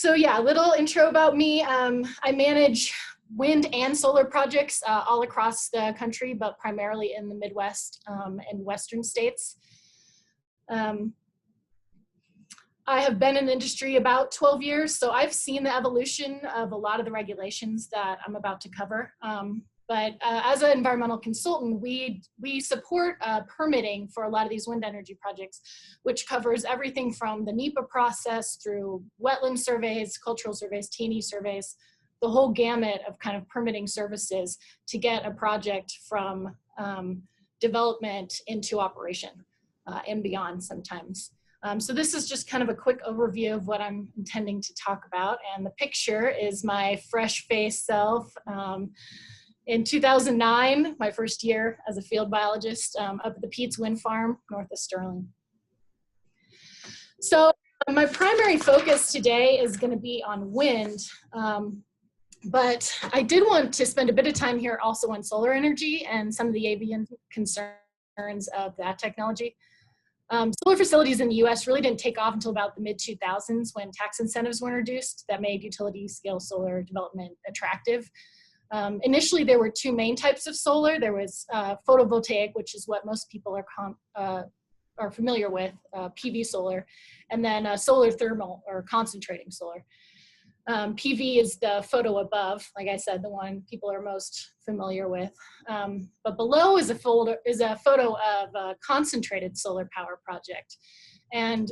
So yeah, a little intro about me. I manage wind and solar projects all across the country, but primarily in the Midwest and Western states. I have been in the industry about 12 years, so I've seen the evolution of a lot of the regulations that I'm about to cover. But as an environmental consultant, we support permitting for a lot of these wind energy projects, which covers everything from the NEPA process through wetland surveys, cultural surveys, T&E surveys, the whole gamut of kind of permitting services to get a project from development into operation and beyond sometimes. So this is just kind of a quick overview of what I'm intending to talk about. And the picture is my fresh-faced self. In 2009, my first year as a field biologist up at the Pete's Wind Farm, north of Sterling. So my primary focus today is going to be on wind, but I did want to spend a bit of time here also on solar energy and some of the avian concerns of that technology. Solar facilities in the US really didn't take off until about the mid-2000s when tax incentives were introduced that made utility scale solar development attractive. Initially, there were two main types of solar. There was photovoltaic, which is what most people are familiar with, PV solar, and then solar thermal or concentrating solar. PV is the photo above, like I said, the one people are most familiar with. But below is a photo of a concentrated solar power project. And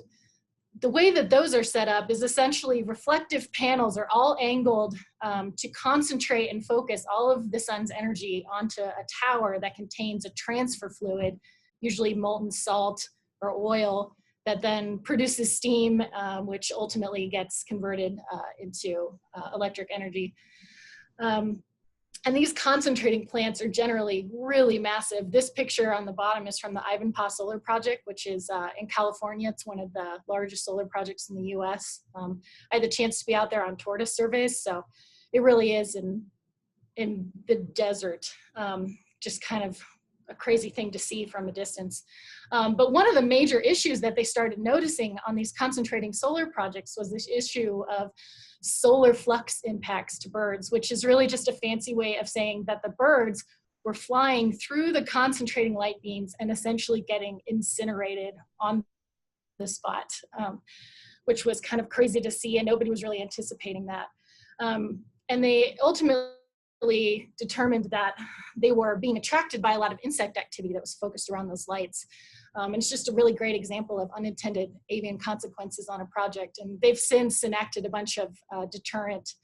the way that those are set up is essentially reflective panels are all angled to concentrate and focus all of the sun's energy onto a tower that contains a transfer fluid, usually molten salt or oil, that then produces steam, which ultimately gets converted into electric energy. And these concentrating plants are generally really massive. This picture on the bottom is from the Ivanpah Solar Project, which is in California. It's one of the largest solar projects in the US. I had the chance to be out there on tortoise surveys, so it really is in the desert, just kind of a crazy thing to see from a distance. But one of the major issues that they started noticing on these concentrating solar projects was this issue of solar flux impacts to birds, which is really just a fancy way of saying that the birds were flying through the concentrating light beams and essentially getting incinerated on the spot, which was kind of crazy to see, and nobody was really anticipating that. And they ultimately determined that they were being attracted by a lot of insect activity that was focused around those lights. And it's just a really great example of unintended avian consequences on a project. And they've since enacted a bunch of deterrent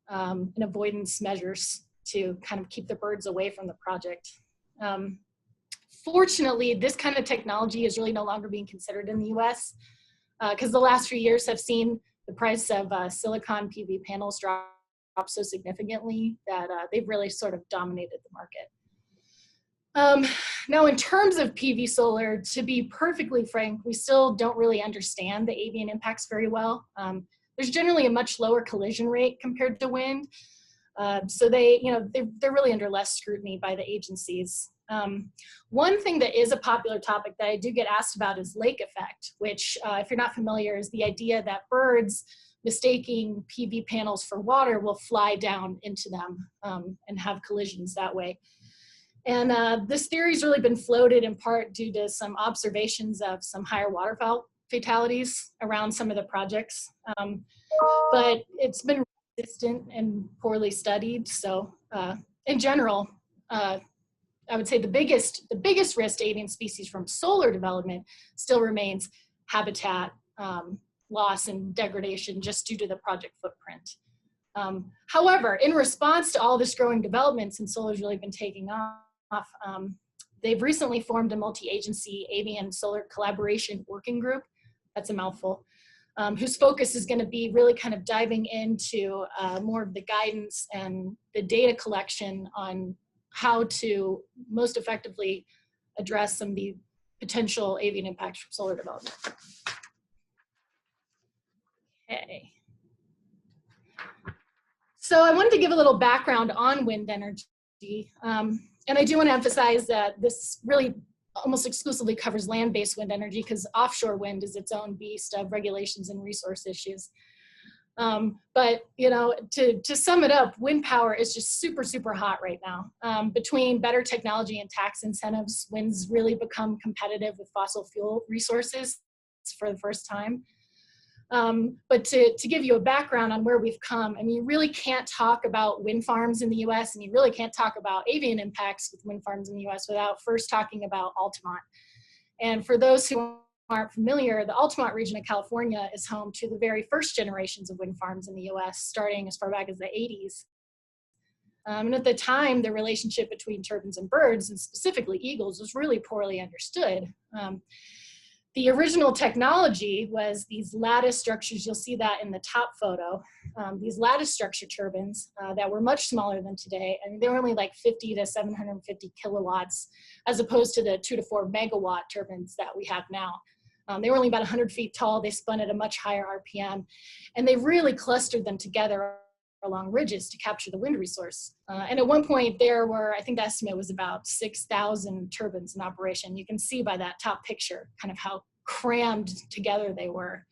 and avoidance measures to kind of keep the birds away from the project. Fortunately, this kind of technology is really no longer being considered in the US because the last few years have seen the price of silicon PV panels drop so significantly that they've really sort of dominated the market. Now, in terms of PV solar, to be perfectly frank, we still don't really understand the avian impacts very well. There's generally a much lower collision rate compared to wind. So they're really under less scrutiny by the agencies. One thing that is a popular topic that I do get asked about is lake effect, which if you're not familiar is the idea that birds mistaking PV panels for water will fly down into them and have collisions that way. And this theory's really been floated in part due to some observations of some higher waterfowl fatalities around some of the projects. But it's been resistant and poorly studied. So in general, I would say the biggest risk to avian species from solar development still remains habitat loss and degradation just due to the project footprint. However, in response to all this growing development, since solar's really been taking off, they've recently formed a multi-agency avian solar collaboration working group, that's a mouthful, whose focus is going to be really kind of diving into more of the guidance and the data collection on how to most effectively address some of the potential avian impacts from solar development. Okay. So I wanted to give a little background on wind energy. And I do want to emphasize that this really almost exclusively covers land-based wind energy because offshore wind is its own beast of regulations and resource issues. But you know, to sum it up, wind power is just super, super hot right now. Between better technology and tax incentives, wind's really become competitive with fossil fuel resources for the first time. But to give you a background on where we've come, I mean, you really can't talk about wind farms in the US, and you really can't talk about avian impacts with wind farms in the US without first talking about Altamont. And for those who aren't familiar, the Altamont region of California is home to the very first generations of wind farms in the US, starting as far back as the 80s. And at the time, the relationship between turbines and birds, and specifically eagles, was really poorly understood. The original technology was these lattice structures. You'll see that in the top photo. These lattice structure turbines that were much smaller than today, and they were only like 50 to 750 kilowatts, as opposed to the 2 to 4 megawatt turbines that we have now. They were only about 100 feet tall. They spun at a much higher RPM, and they really clustered them together along ridges to capture the wind resource. And at one point there were, I think the estimate was about 6,000 turbines in operation. You can see by that top picture kind of how crammed together they were.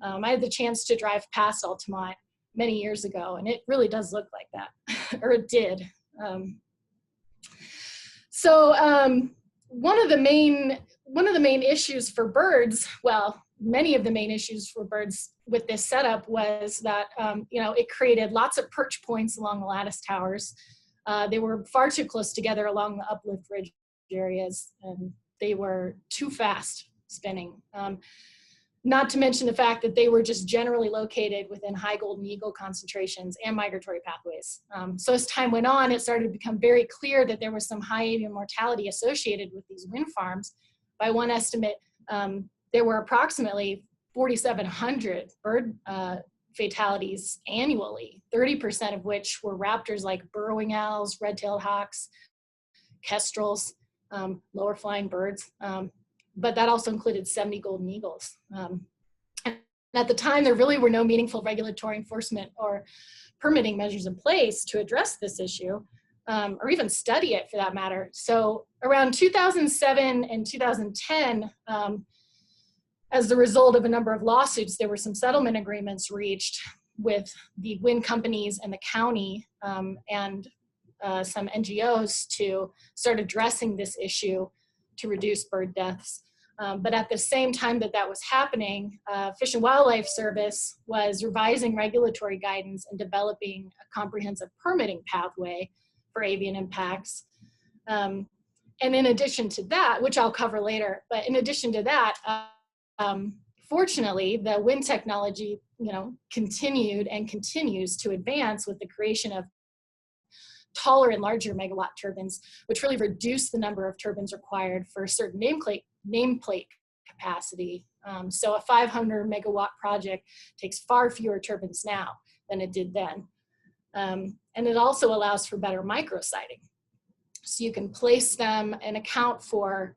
I had the chance to drive past Altamont many years ago, and it really does look like that, or it did. One of the main issues for birds, well, many of the main issues for birds with this setup was that you know, it created lots of perch points along the lattice towers. They were far too close together along the uplift ridge areas, and they were too fast spinning. Not to mention the fact that they were just generally located within high golden eagle concentrations and migratory pathways. So as time went on, it started to become very clear that there was some high avian mortality associated with these wind farms. By one estimate, there were approximately 4,700 bird fatalities annually, 30% of which were raptors like burrowing owls, red-tailed hawks, kestrels, lower flying birds. But that also included 70 golden eagles. And at the time, there really were no meaningful regulatory enforcement or permitting measures in place to address this issue, or even study it for that matter. So around 2007 and 2010, as the result of a number of lawsuits, there were some settlement agreements reached with the wind companies and the county and some NGOs to start addressing this issue to reduce bird deaths. But at the same time that that was happening, Fish and Wildlife Service was revising regulatory guidance and developing a comprehensive permitting pathway for avian impacts. And in addition to that, which I'll cover later, but in addition to that, fortunately, the wind technology, you know, continued and continues to advance with the creation of taller and larger megawatt turbines, which really reduce the number of turbines required for a certain nameplate capacity. So a 500 megawatt project takes far fewer turbines now than it did then. And it also allows for better micrositing. So you can place them and account for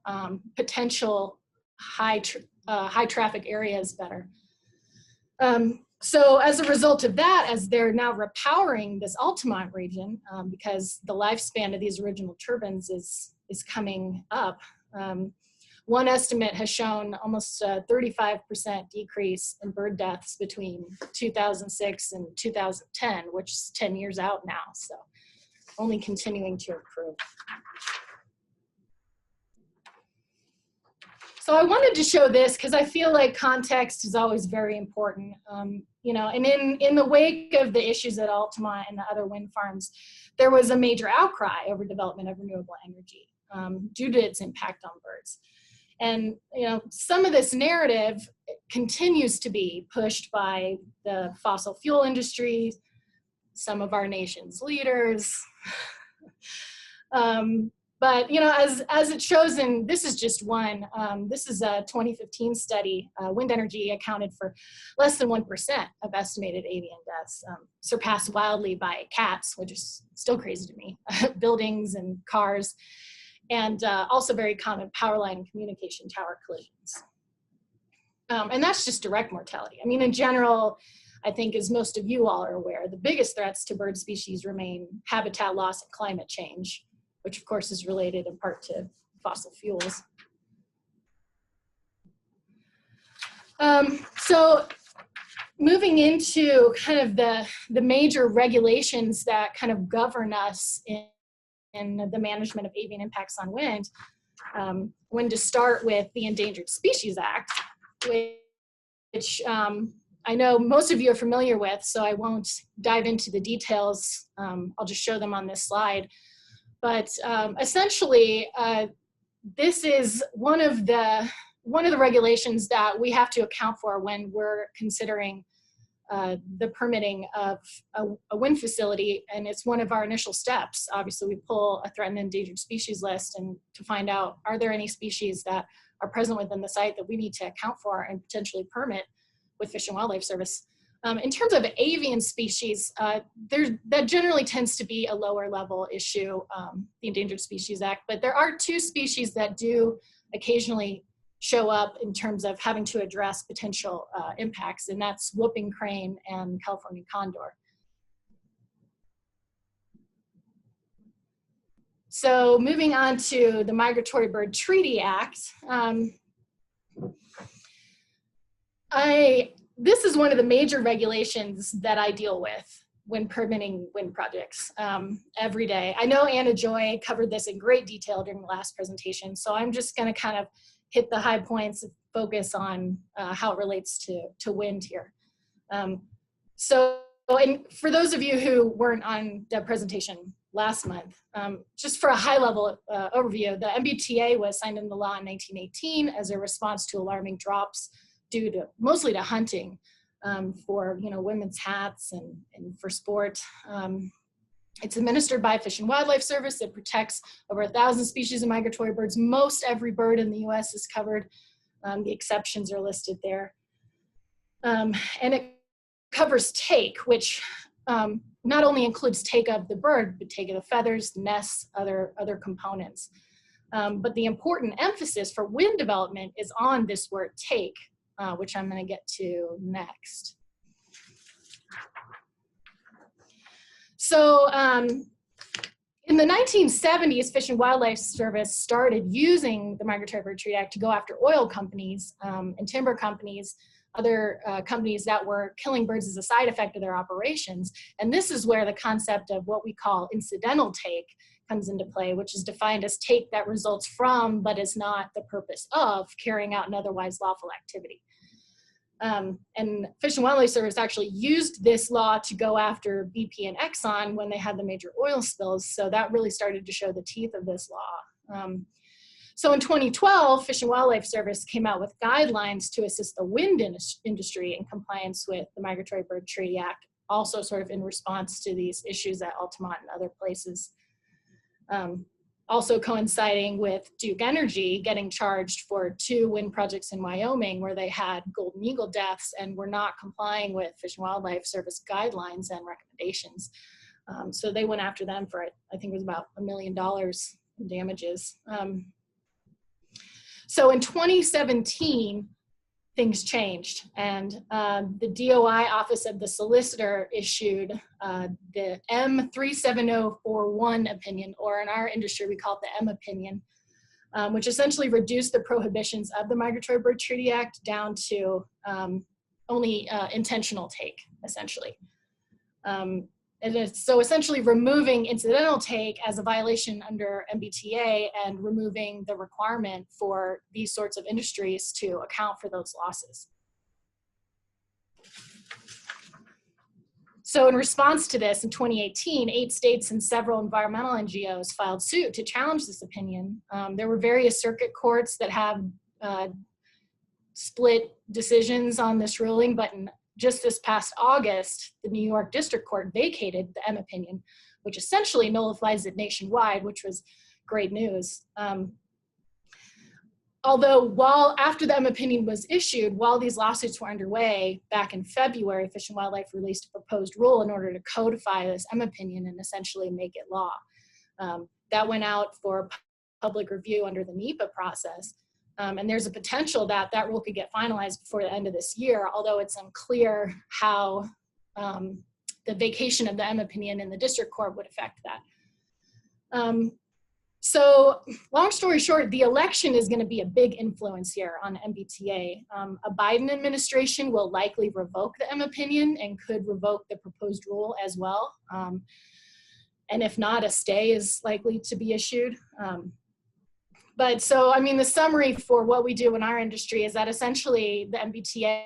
potential high traffic areas better. So as a result of that, as they're now repowering this Altamont region, because the lifespan of these original turbines is coming up, one estimate has shown almost a 35% decrease in bird deaths between 2006 and 2010, which is 10 years out now, so only continuing to improve. So I wanted to show this because I feel like context is always very important. You know, and in the wake of the issues at Altamont and the other wind farms, there was a major outcry over development of renewable energy due to its impact on birds. And you know, some of this narrative continues to be pushed by the fossil fuel industry, some of our nation's leaders. But you know, as it shows in, this is just one, this is a 2015 study, wind energy accounted for less than 1% of estimated avian deaths, surpassed wildly by cats, which is still crazy to me, buildings and cars, and also very common power line and communication tower collisions. And that's just direct mortality. I mean, in general, I think as most of you all are aware, the biggest threats to bird species remain habitat loss and climate change, which of course is related in part to fossil fuels. So moving into kind of the major regulations that kind of govern us in the management of avian impacts on wind, when to start with the Endangered Species Act, which I know most of you are familiar with, so I won't dive into the details. I'll just show them on this slide. But essentially, this is one of the regulations that we have to account for when we're considering the permitting of a wind facility, and it's one of our initial steps. Obviously, we pull a threatened endangered species list and to find out, are there any species that are present within the site that we need to account for and potentially permit with Fish and Wildlife Service. In terms of avian species, that generally tends to be a lower level issue, the Endangered Species Act, but there are two species that do occasionally show up in terms of having to address potential impacts, and that's whooping crane and California condor. So moving on to the Migratory Bird Treaty Act, this is one of the major regulations that I deal with when permitting wind projects every day. I know Anna Joy covered this in great detail during the last presentation, so I'm just going to kind of hit the high points and focus on how it relates to wind here. And for those of you who weren't on the presentation last month, just for a high level overview, the MBTA was signed into law in 1918 as a response to alarming drops due to mostly to hunting for women's hats and for sport. It's administered by Fish and Wildlife Service. It protects over 1,000 species of migratory birds. Most every bird in the US is covered. The exceptions are listed there. And it covers take, which not only includes take of the bird, but take of the feathers, nests, other components. But the important emphasis for wind development is on this word take, which I'm going to get to next. So in the 1970s, Fish and Wildlife Service started using the Migratory Bird Treaty Act to go after oil companies and timber companies, other companies that were killing birds as a side effect of their operations. And this is where the concept of what we call incidental take comes into play, which is defined as take that results from, but is not the purpose of, carrying out an otherwise lawful activity. And Fish and Wildlife Service actually used this law to go after BP and Exxon when they had the major oil spills. So that really started to show the teeth of this law. So in 2012, Fish and Wildlife Service came out with guidelines to assist the wind industry in compliance with the Migratory Bird Treaty Act, also sort of in response to these issues at Altamont and other places. Also coinciding with Duke Energy getting charged for 2 wind projects in Wyoming where they had golden eagle deaths and were not complying with Fish and Wildlife Service guidelines and recommendations. So they went after them for, I think it was about $1 million in damages. So in 2017, things changed, and the DOI Office of the Solicitor issued the M37041 opinion, or in our industry we call it the M opinion, which essentially reduced the prohibitions of the Migratory Bird Treaty Act down to only intentional take, essentially. And so essentially removing incidental take as a violation under MBTA and removing the requirement for these sorts of industries to account for those losses. So in response to this, in 2018, 8 states and several environmental NGOs filed suit to challenge this opinion. There were various circuit courts that have split decisions on this ruling, but just this past August, the New York District Court vacated the M opinion, which essentially nullifies it nationwide, which was great news. Although after the M opinion was issued, while these lawsuits were underway, back in February, Fish and Wildlife released a proposed rule in order to codify this M opinion and essentially make it law. That went out for public review under the NEPA process. And there's a potential that that rule could get finalized before the end of this year, although it's unclear how the vacation of the M opinion in the district court would affect that. So long story short, the election is going to be a big influence here on MBTA. A Biden administration will likely revoke the M opinion and could revoke the proposed rule as well. And if not, a stay is likely to be issued. But so, I mean, the summary for what we do in our industry is that essentially the MBTA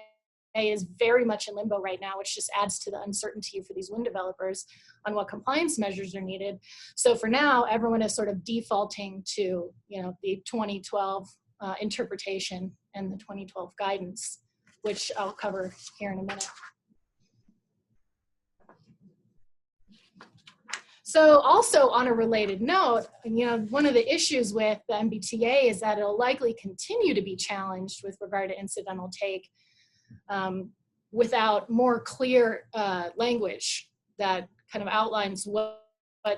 is very much in limbo right now, which just adds to the uncertainty for these wind developers on what compliance measures are needed. So for now, everyone is sort of defaulting to, you know, the 2012 interpretation and the 2012 guidance, which I'll cover here in a minute. So also on a related note, you know, one of the issues with the MBTA is that it'll likely continue to be challenged with regard to incidental take without more clear language that kind of outlines what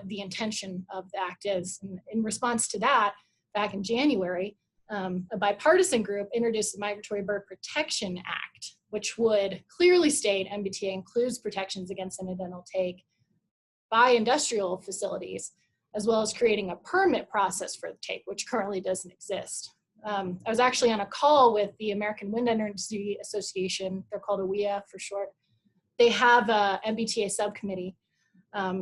the intention of the act is. And in response to that, back in January, a bipartisan group introduced the Migratory Bird Protection Act, which would clearly state MBTA includes protections against incidental take by industrial facilities, as well as creating a permit process for the take, which currently doesn't exist. I was actually on a call with the American Wind Energy Association. They're called AWEA for short. They have a MBTA subcommittee.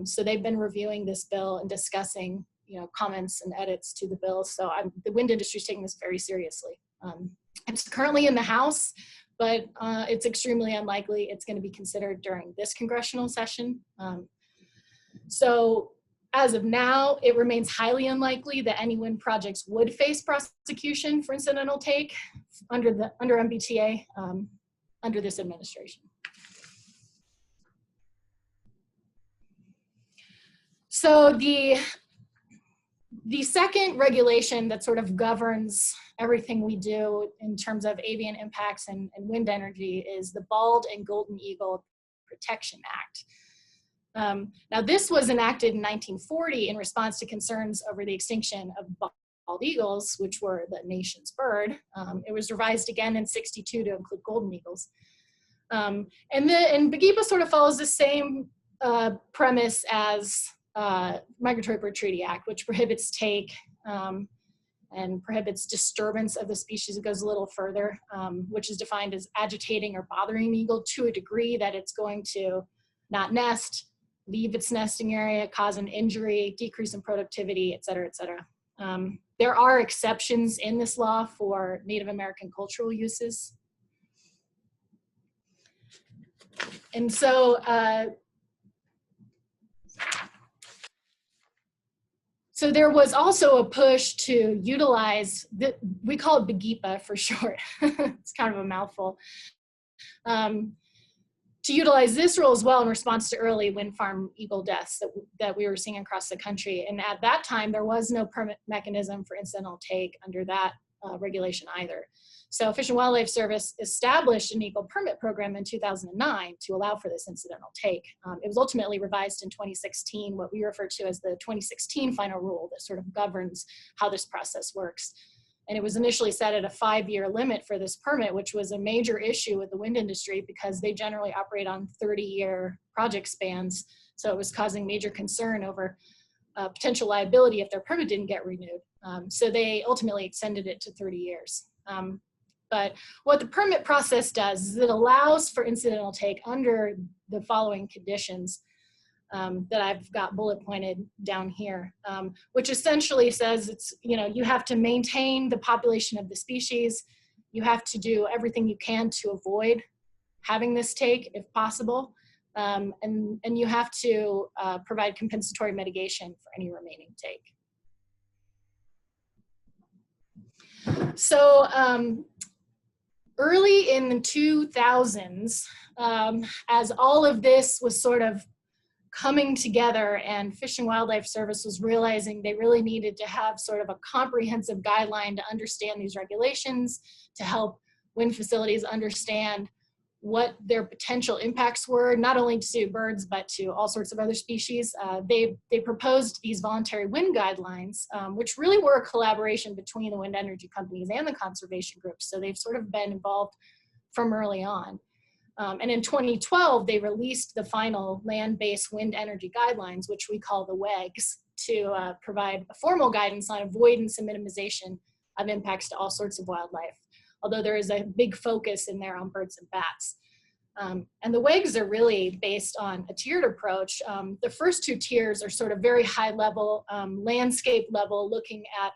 So they've been reviewing this bill and discussing, you know, comments and edits to the bill. So the wind industry is taking this very seriously. It's currently in the House, but it's extremely unlikely it's going to be considered during this congressional session. So as of now, it remains highly unlikely that any wind projects would face prosecution for incidental take under MBTA under this administration. So the second regulation that sort of governs everything we do in terms of avian impacts and wind energy is the Bald and Golden Eagle Protection Act. Now, this was enacted in 1940 in response to concerns over the extinction of bald eagles, which were the nation's bird. It was revised again in '62 to include golden eagles. And BGEPA sort of follows the same premise as Migratory Bird Treaty Act, which prohibits take and prohibits disturbance of the species. It goes a little further, which is defined as agitating or bothering an eagle to a degree that it's going to not nest, leave its nesting area, cause an injury, decrease in productivity, et cetera, et cetera. There are exceptions in this law for Native American cultural uses. And so, so there was also a push to utilize, we call it BGEPA for short, it's kind of a mouthful, to utilize this rule as well in response to early wind farm eagle deaths that we were seeing across the country. And at that time, there was no permit mechanism for incidental take under that regulation either. So Fish and Wildlife Service established an eagle permit program in 2009 to allow for this incidental take. It was ultimately revised in 2016, what we refer to as the 2016 final rule that sort of governs how this process works. And it was initially set at a 5-year limit for this permit, which was a major issue with the wind industry because they generally operate on 30-year project spans. So it was causing major concern over potential liability if their permit didn't get renewed. So they ultimately extended it to 30 years. But what the permit process does is it allows for incidental take under the following conditions that I've got bullet pointed down here, which essentially says it's, you know, you have to maintain the population of the species. You have to do everything you can to avoid having this take if possible. And you have to provide compensatory mitigation for any remaining take. So early in the 2000s, as all of this was sort of coming together and Fish and Wildlife Service was realizing they really needed to have sort of a comprehensive guideline to understand these regulations, to help wind facilities understand what their potential impacts were, not only to birds, but to all sorts of other species. They proposed these voluntary wind guidelines, which really were a collaboration between the wind energy companies and the conservation groups. So they've sort of been involved from early on. And in 2012, they released the final land-based wind energy guidelines, which we call the WEGs, to provide a formal guidance on avoidance and minimization of impacts to all sorts of wildlife, although there is a big focus in there on birds and bats. And the WEGs are really based on a tiered approach. The first two tiers are sort of very high level, landscape level, looking at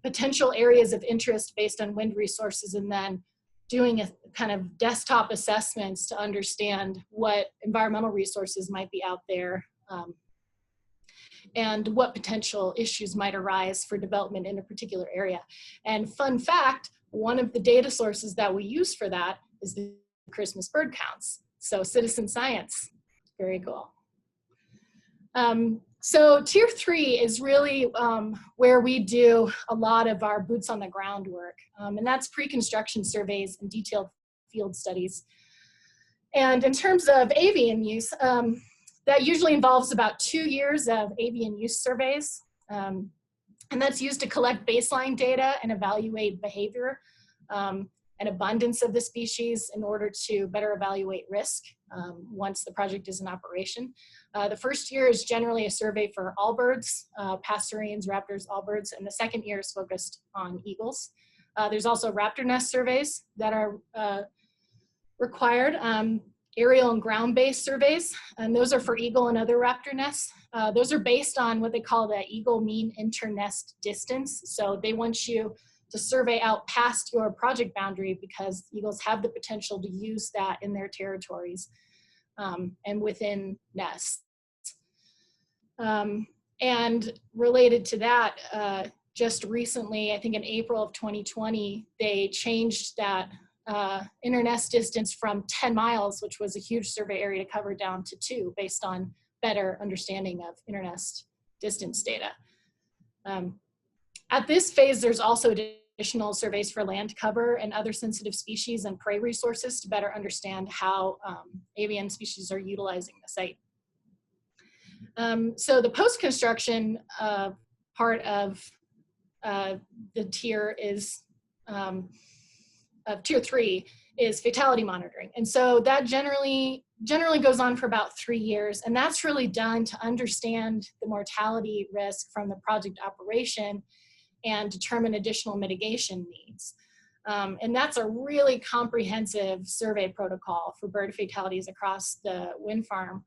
potential areas of interest based on wind resources, and then doing a kind of desktop assessments to understand what environmental resources might be out there and what potential issues might arise for development in a particular area. And fun fact, one of the data sources that we use for that is the Christmas bird counts. So citizen science, very cool. So tier 3 is really where we do a lot of our boots on the ground work. And that's pre-construction surveys and detailed field studies. And in terms of avian use, that usually involves about 2 years of avian use surveys. And that's used to collect baseline data and evaluate behavior and abundance of the species in order to better evaluate risk once the project is in operation. The first year is generally a survey for all birds, passerines, raptors, all birds, and the second year is focused on eagles. There's also raptor nest surveys that are required, aerial and ground-based surveys, and those are for eagle and other raptor nests. Those are based on what they call the eagle mean internest distance. So they want you to survey out past your project boundary because eagles have the potential to use that in their territories and within nests. And related to that, just recently, I think in April of 2020, they changed that internest distance from 10 miles, which was a huge survey area to cover, down to 2 based on better understanding of internest distance data. At this phase, there's also additional surveys for land cover and other sensitive species and prey resources to better understand how avian species are utilizing the site. So the post-construction part of the tier is, of tier 3 is fatality monitoring. And so that generally goes on for about 3 years. And that's really done to understand the mortality risk from the project operation and determine additional mitigation needs. And that's a really comprehensive survey protocol for bird fatalities across the wind farm.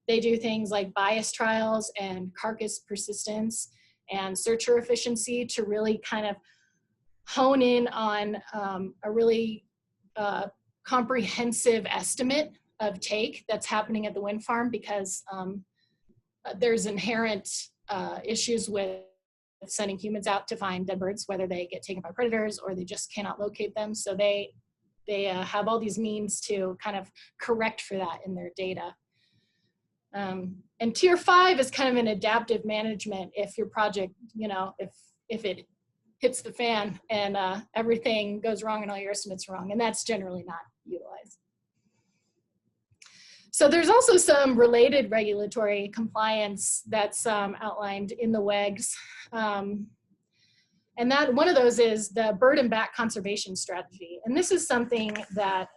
They do things like bias trials and carcass persistence and searcher efficiency to really kind of hone in on a really comprehensive estimate of take that's happening at the wind farm, because there's inherent issues with sending humans out to find dead birds, whether they get taken by predators or they just cannot locate them. So they have all these means to kind of correct for that in their data. And tier 5 is kind of an adaptive management if your project, you know, if it hits the fan and everything goes wrong and all your estimates are wrong, and that's generally not utilized. So there's also some related regulatory compliance that's outlined in the WEGs. And that one of those is the bird and bat conservation strategy. And this is something that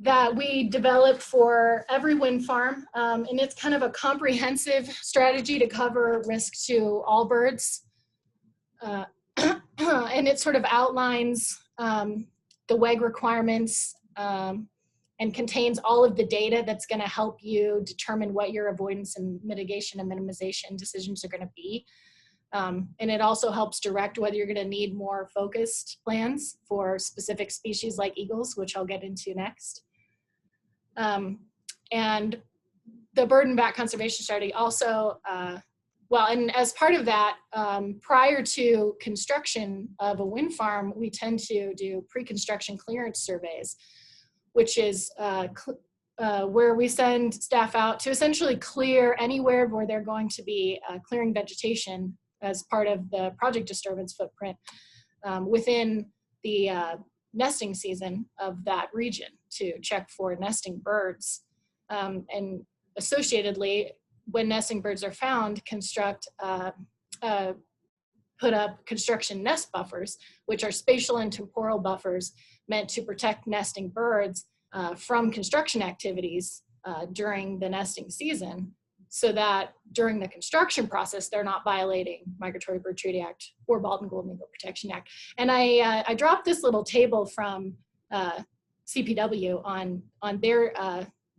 that we develop for every wind farm. And it's kind of a comprehensive strategy to cover risk to all birds. And it sort of outlines the WEG requirements and contains all of the data that's going to help you determine what your avoidance and mitigation and minimization decisions are going to be. And it also helps direct whether you're going to need more focused plans for specific species like eagles, which I'll get into next. And the bird and bat conservation strategy also, well, and as part of that, prior to construction of a wind farm, we tend to do pre-construction clearance surveys, which is where we send staff out to essentially clear anywhere where they're going to be clearing vegetation as part of the project disturbance footprint within the nesting season of that region to check for nesting birds. And associatedly, when nesting birds are found, put up construction nest buffers, which are spatial and temporal buffers meant to protect nesting birds from construction activities during the nesting season, so that during the construction process, they're not violating Migratory Bird Treaty Act or Bald and Golden Eagle Protection Act. And I dropped this little table from CPW on their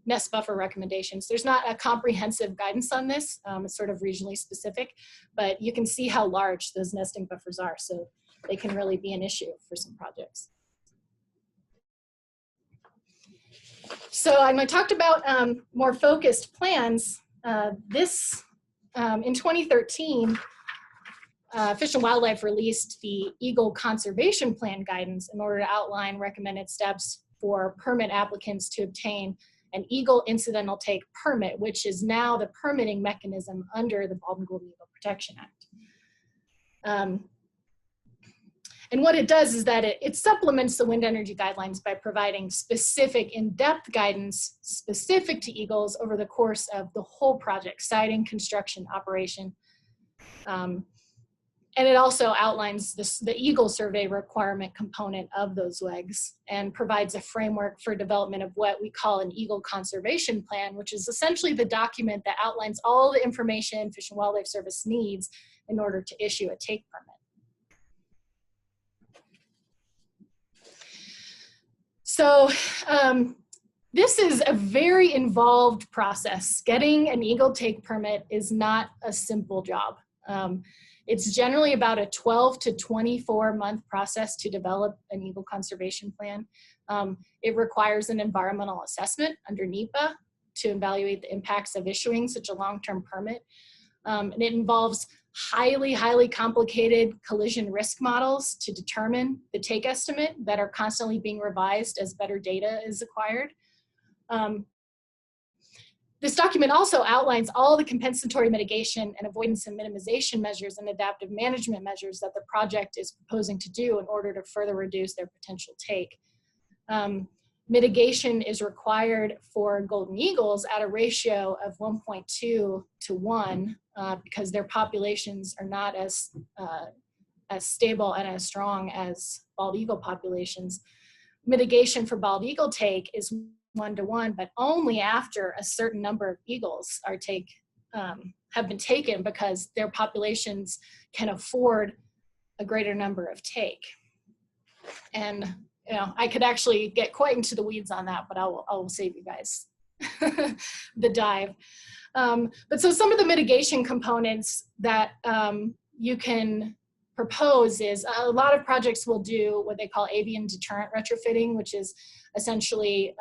nest buffer recommendations. There's not a comprehensive guidance on this. It's sort of regionally specific, but you can see how large those nesting buffers are, so they can really be an issue for some projects. So I talked about more focused plans. In 2013, Fish and Wildlife released the Eagle Conservation Plan guidance in order to outline recommended steps for permit applicants to obtain an Eagle Incidental Take permit, which is now the permitting mechanism under the Bald and Golden Eagle Protection Act. And what it does is that it supplements the wind energy guidelines by providing specific in-depth guidance specific to eagles over the course of the whole project, siting, construction, operation. And it also outlines the Eagle survey requirement component of those regs and provides a framework for development of what we call an Eagle Conservation Plan, which is essentially the document that outlines all the information Fish and Wildlife Service needs in order to issue a take permit. So this is a very involved process. Getting an Eagle take permit is not a simple job. It's generally about a 12 to 24 month process to develop an Eagle conservation plan. It requires an environmental assessment under NEPA to evaluate the impacts of issuing such a long-term permit. And it involves highly complicated collision risk models to determine the take estimate that are constantly being revised as better data is acquired. This document also outlines all the compensatory mitigation and avoidance and minimization measures and adaptive management measures that the project is proposing to do in order to further reduce their potential take. Mitigation is required for golden eagles at a ratio of 1.2 to 1 because their populations are not as stable and as strong as bald eagle populations. Mitigation for bald eagle take is 1 to 1, but only after a certain number of eagles are have been taken because their populations can afford a greater number of take. And you know, I could actually get quite into the weeds on that, but I will save you guys the dive. But so some of the mitigation components that you can propose is a lot of projects will do what they call avian deterrent retrofitting, which is essentially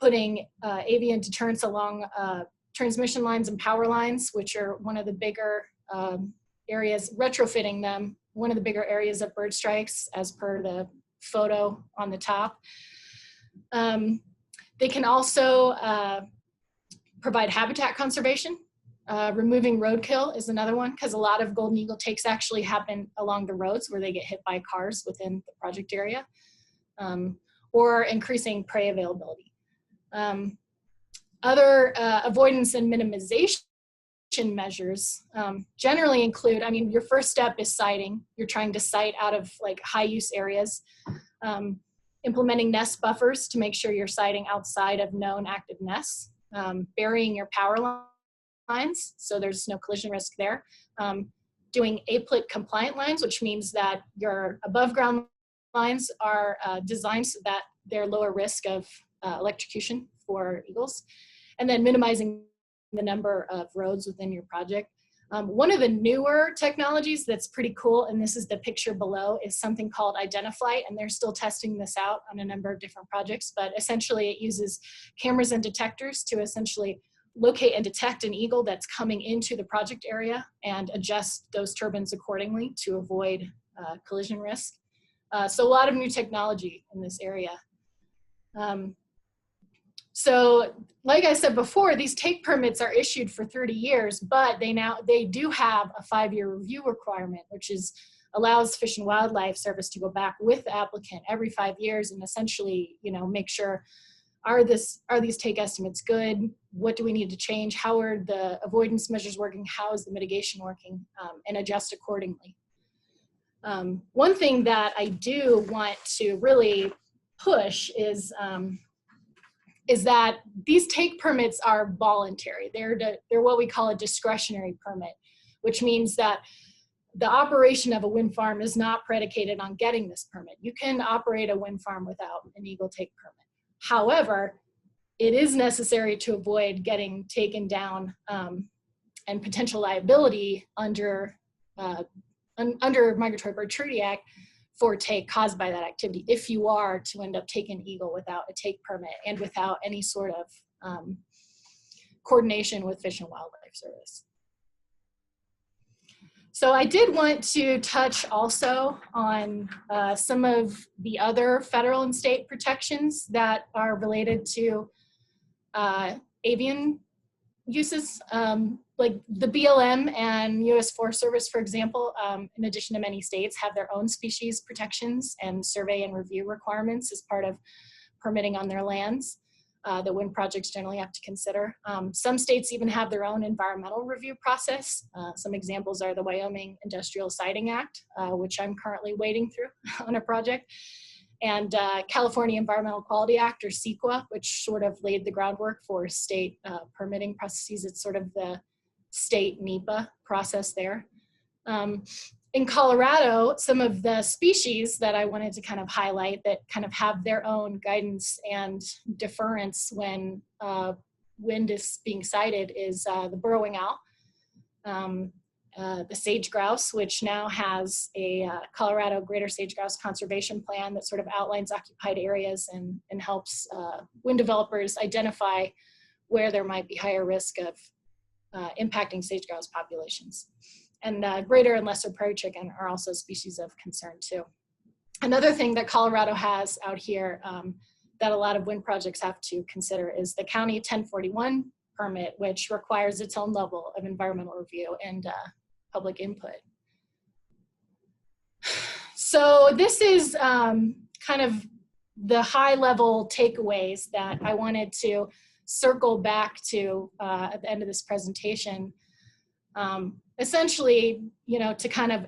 putting avian deterrents along transmission lines and power lines, which are one of the bigger areas, retrofitting them, one of the bigger areas of bird strikes as per the photo on the top. They can also provide habitat conservation. Removing roadkill is another one, because a lot of golden eagle takes actually happen along the roads where they get hit by cars within the project area, or increasing prey availability. Other avoidance and minimization measures generally include, I mean, your first step is siting. You're trying to site out of like high use areas. Implementing nest buffers to make sure you're siting outside of known active nests. Burying your power lines so there's no collision risk there. Doing APLIT compliant lines, which means that your above ground lines are designed so that they're lower risk of electrocution for eagles. And then minimizing the number of roads within your project. One of the newer technologies that's pretty cool, and this is the picture below, is something called Identiflight, and they're still testing this out on a number of different projects, but essentially it uses cameras and detectors to essentially locate and detect an eagle that's coming into the project area and adjust those turbines accordingly to avoid collision risk. So a lot of new technology in this area. So like I said before, these take permits are issued for 30 years, but they do have a 5-year review requirement, which allows Fish and Wildlife Service to go back with the applicant every 5 years and essentially, you know, make sure, are these take estimates good? What do we need to change? How are the avoidance measures working? How is the mitigation working? And adjust accordingly. One thing that I do want to really push is is that these take permits are voluntary. They're what we call a discretionary permit, which means that the operation of a wind farm is not predicated on getting this permit. You can operate a wind farm without an Eagle Take permit. However, it is necessary to avoid getting taken down and potential liability under Migratory Bird Treaty Act for take caused by that activity, if you are to end up taking eagle without a take permit and without any sort of coordination with Fish and Wildlife Service. So I did want to touch also on some of the other federal and state protections that are related to avian uses, like the BLM and US Forest Service, for example, in addition to many states, have their own species protections and survey and review requirements as part of permitting on their lands that wind projects generally have to consider. Some states even have their own environmental review process. Some examples are the Wyoming Industrial Siting Act, which I'm currently wading through on a project, and California Environmental Quality Act, or CEQA, which sort of laid the groundwork for state permitting processes. It's sort of the state NEPA process there. In Colorado, some of the species that I wanted to kind of highlight that kind of have their own guidance and deference when wind is being sighted is the burrowing owl, the sage grouse, which now has a Colorado Greater Sage Grouse Conservation Plan that sort of outlines occupied areas and helps wind developers identify where there might be higher risk of impacting sage grouse populations. And greater and lesser prairie chicken are also species of concern too. Another thing that Colorado has out here that a lot of wind projects have to consider is the County 1041 permit, which requires its own level of environmental review and public input. So this is kind of the high level takeaways that I wanted to circle back to at the end of this presentation. Essentially, you know, to kind of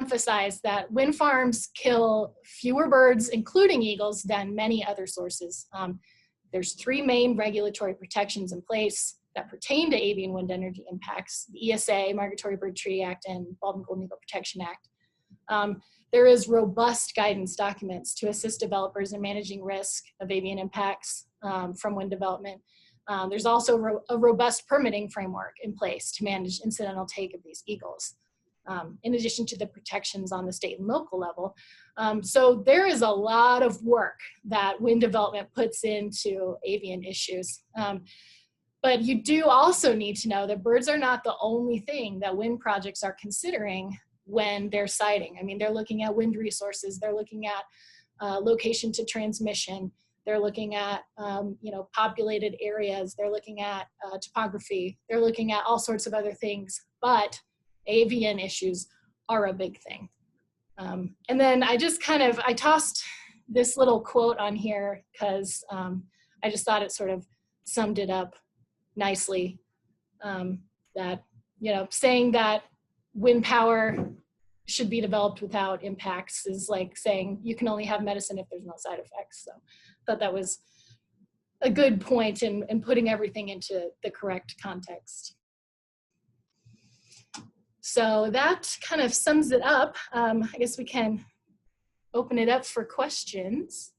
emphasize that wind farms kill fewer birds, including eagles, than many other sources. There's three main regulatory protections in place that pertain to avian wind energy impacts: the ESA, Migratory Bird Treaty Act, and Bald and Golden Eagle Protection Act. There is robust guidance documents to assist developers in managing risk of avian impacts from wind development. There's also a robust permitting framework in place to manage incidental take of these eagles, in addition to the protections on the state and local level. So there is a lot of work that wind development puts into avian issues. But you do also need to know that birds are not the only thing that wind projects are considering when they're siting. I mean, they're looking at wind resources, they're looking at location to transmission, they're looking at you know, populated areas, they're looking at topography, they're looking at all sorts of other things, but avian issues are a big thing. And then I just kind of, I tossed this little quote on here because I just thought it sort of summed it up nicely, that, you know, saying that wind power should be developed without impacts is like saying you can only have medicine if there's no side effects. So I thought that was a good point in putting everything into the correct context. So that kind of sums it up. I guess we can open it up for questions.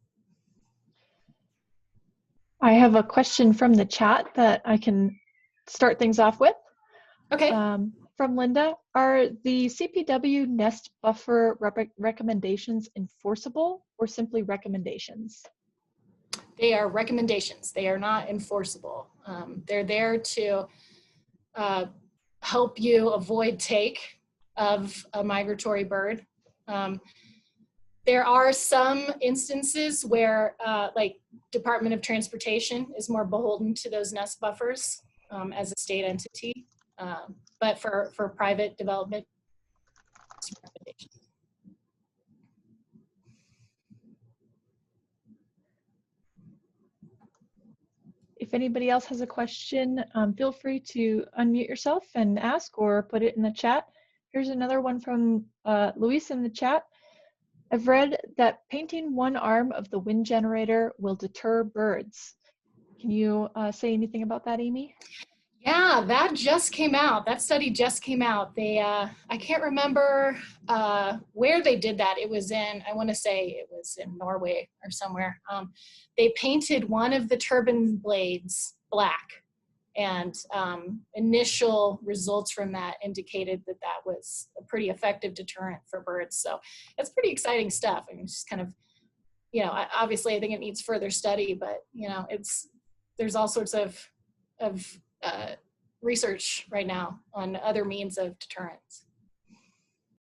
I have a question from the chat that I can start things off with. Okay. From Linda, are the CPW nest buffer recommendations enforceable or simply recommendations? They are recommendations. They are not enforceable. They're there to help you avoid take of a migratory bird. There are some instances where like Department of Transportation is more beholden to those nest buffers as a state entity, but for private development, it's recommendations. If anybody else has a question, feel free to unmute yourself and ask or put it in the chat. Here's another one from Luis in the chat. I've read that painting one arm of the wind generator will deter birds. Can you say anything about that, Amy? Yeah, that just came out. That study just came out. They, I can't remember where they did that. It was in, I want to say it was in Norway or somewhere. They painted one of the turbine blades black, and initial results from that indicated that that was a pretty effective deterrent for birds. So it's pretty exciting stuff. I mean, it's just kind of, you know, obviously I think it needs further study, but you know, there's all sorts of research right now on other means of deterrence.